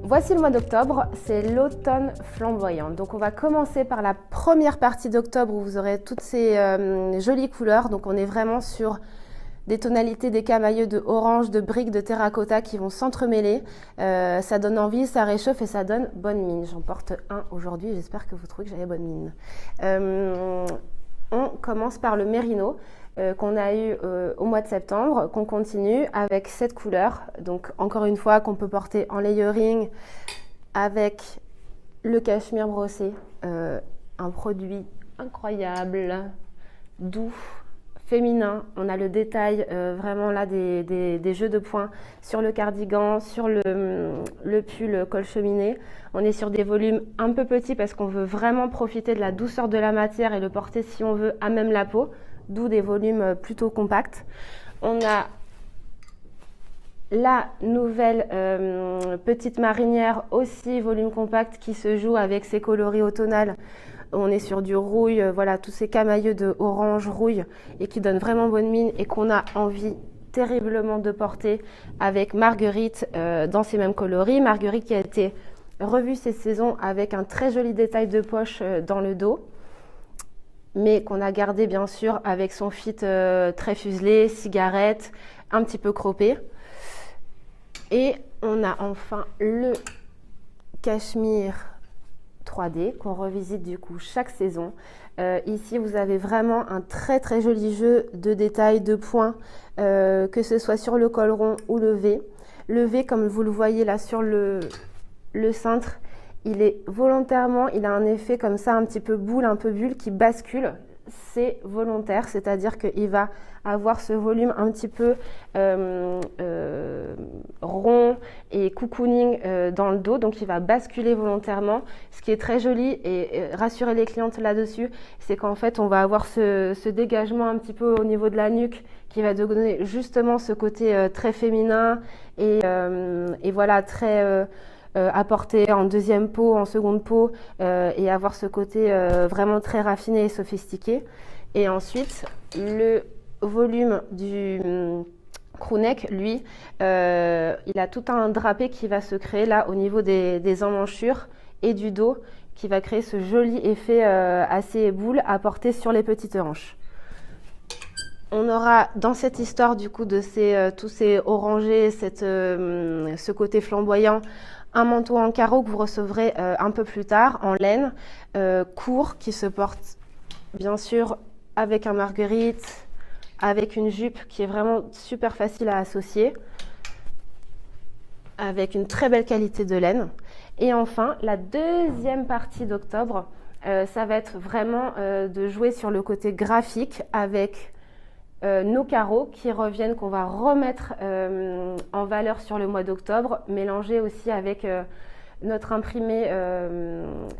Voici le mois d'octobre, c'est l'automne flamboyant. Donc on va commencer par la première partie d'octobre où vous aurez toutes ces jolies couleurs. Donc on est vraiment sur des tonalités d'écamailleux, de orange, de briques, de terracotta qui vont s'entremêler. Ça donne envie, ça réchauffe et ça donne bonne mine. J'en porte un aujourd'hui, j'espère que vous trouvez que j'avais bonne mine. On commence par le mérino qu'on a eu au mois de septembre, qu'on continue avec cette couleur. Donc encore une fois, qu'on peut porter en layering avec le cachemire brossé. Un produit incroyable, doux, féminin. On a le détail vraiment là des jeux de points sur le cardigan, sur le pull col cheminé. On est sur des volumes un peu petits parce qu'on veut vraiment profiter de la douceur de la matière et le porter si on veut à même la peau, d'où des volumes plutôt compacts. On a la nouvelle petite marinière, aussi volume compact, qui se joue avec ses coloris automnales. On est sur du rouille, voilà, tous ces camailleux de orange rouille et qui donnent vraiment bonne mine et qu'on a envie terriblement de porter avec Marguerite dans ces mêmes coloris. Marguerite qui a été revue cette saison avec un très joli détail de poche dans le dos, mais qu'on a gardé bien sûr avec son fit très fuselé, cigarette, un petit peu croppé. Et on a enfin le cachemire 3D qu'on revisite du coup chaque saison. Ici vous avez vraiment un très très joli jeu de détails, de points, que ce soit sur le col rond ou le V. Le V, comme vous le voyez là sur le cintre, il est volontairement, il a un effet comme ça un petit peu boule, un peu bulle qui bascule. C'est volontaire, c'est-à-dire qu'il va avoir ce volume un petit peu rond et cocooning dans le dos, donc il va basculer volontairement. Ce qui est très joli et rassurer les clientes là-dessus, c'est qu'en fait on va avoir ce dégagement un petit peu au niveau de la nuque qui va donner justement ce côté très féminin et voilà très apporter en deuxième peau, en seconde peau et avoir ce côté vraiment très raffiné et sophistiqué. Et ensuite, le volume du crewneck, lui, il a tout un drapé qui va se créer là au niveau des emmanchures et du dos qui va créer ce joli effet assez boule à porter sur les petites hanches. On aura dans cette histoire du coup de tous ces orangés, ce côté flamboyant, un manteau en carreau que vous recevrez un peu plus tard en laine, court, qui se porte bien sûr avec un marguerite, avec une jupe qui est vraiment super facile à associer, avec une très belle qualité de laine. Et enfin, la deuxième partie d'octobre, ça va être vraiment de jouer sur le côté graphique avec nos carreaux qui reviennent, qu'on va remettre en valeur sur le mois d'octobre, mélangés aussi avec notre imprimé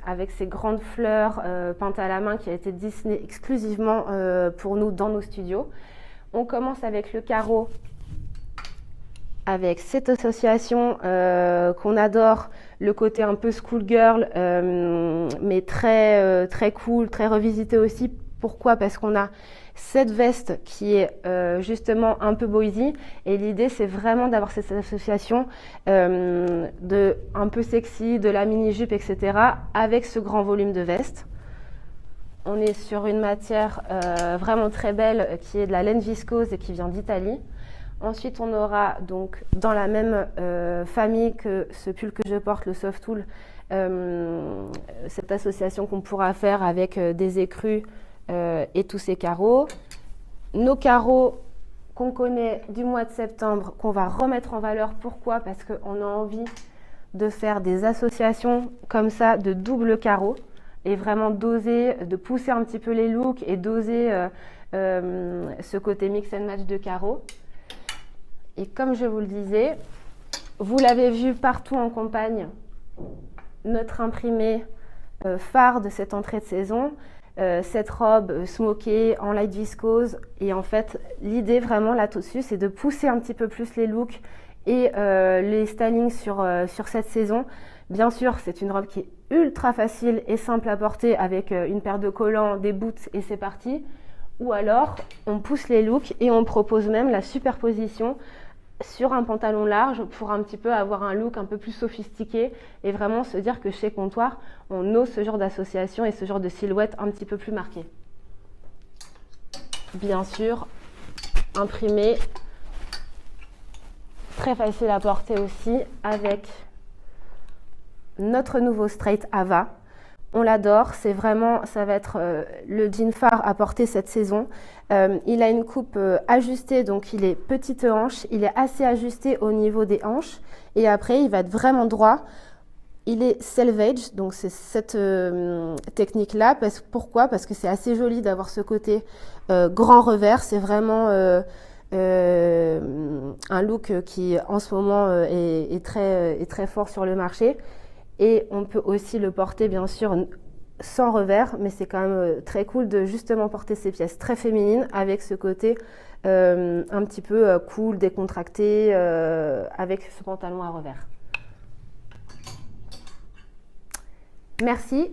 avec ces grandes fleurs peintes à la main qui a été dessiné exclusivement pour nous dans nos studios. On commence avec le carreau, avec cette association qu'on adore, le côté un peu schoolgirl, mais très, très cool, très revisité aussi. Pourquoi ? Parce qu'on a cette veste qui est justement un peu boysy et l'idée c'est vraiment d'avoir cette association de un peu sexy, de la mini-jupe, etc. avec ce grand volume de veste. On est sur une matière vraiment très belle qui est de la laine viscose et qui vient d'Italie. Ensuite, on aura donc dans la même famille que ce pull que je porte, le Softwool, cette association qu'on pourra faire avec des écrus et tous ces carreaux. Nos carreaux qu'on connaît du mois de septembre, qu'on va remettre en valeur. Pourquoi ? Parce qu'on a envie de faire des associations comme ça de double carreaux et vraiment d'oser, de pousser un petit peu les looks et d'oser ce côté mix and match de carreaux. Et comme je vous le disais, vous l'avez vu partout en campagne, notre imprimé phare de cette entrée de saison, cette robe smokée en light viscose. Et en fait, l'idée vraiment là-dessus, c'est de pousser un petit peu plus les looks et les stylings sur cette saison. Bien sûr, c'est une robe qui est ultra facile et simple à porter avec une paire de collants, des boots et c'est parti. Ou alors, on pousse les looks et on propose même la superposition sur un pantalon large pour un petit peu avoir un look un peu plus sophistiqué et vraiment se dire que chez Comptoir, on ose ce genre d'association et ce genre de silhouette un petit peu plus marquée. Bien sûr, imprimé, très facile à porter aussi avec notre nouveau straight Ava. On l'adore, c'est vraiment, ça va être le jean phare à porter cette saison. Il a une coupe ajustée, donc il est petite hanche, il est assez ajusté au niveau des hanches et après il va être vraiment droit. Il est selvage, donc c'est cette technique-là. Pourquoi? Parce que c'est assez joli d'avoir ce côté grand revers. C'est vraiment un look qui en ce moment est très fort sur le marché. Et on peut aussi le porter bien sûr sans revers, mais c'est quand même très cool de justement porter ces pièces très féminines avec ce côté un petit peu cool, décontracté, avec ce pantalon à revers. Merci.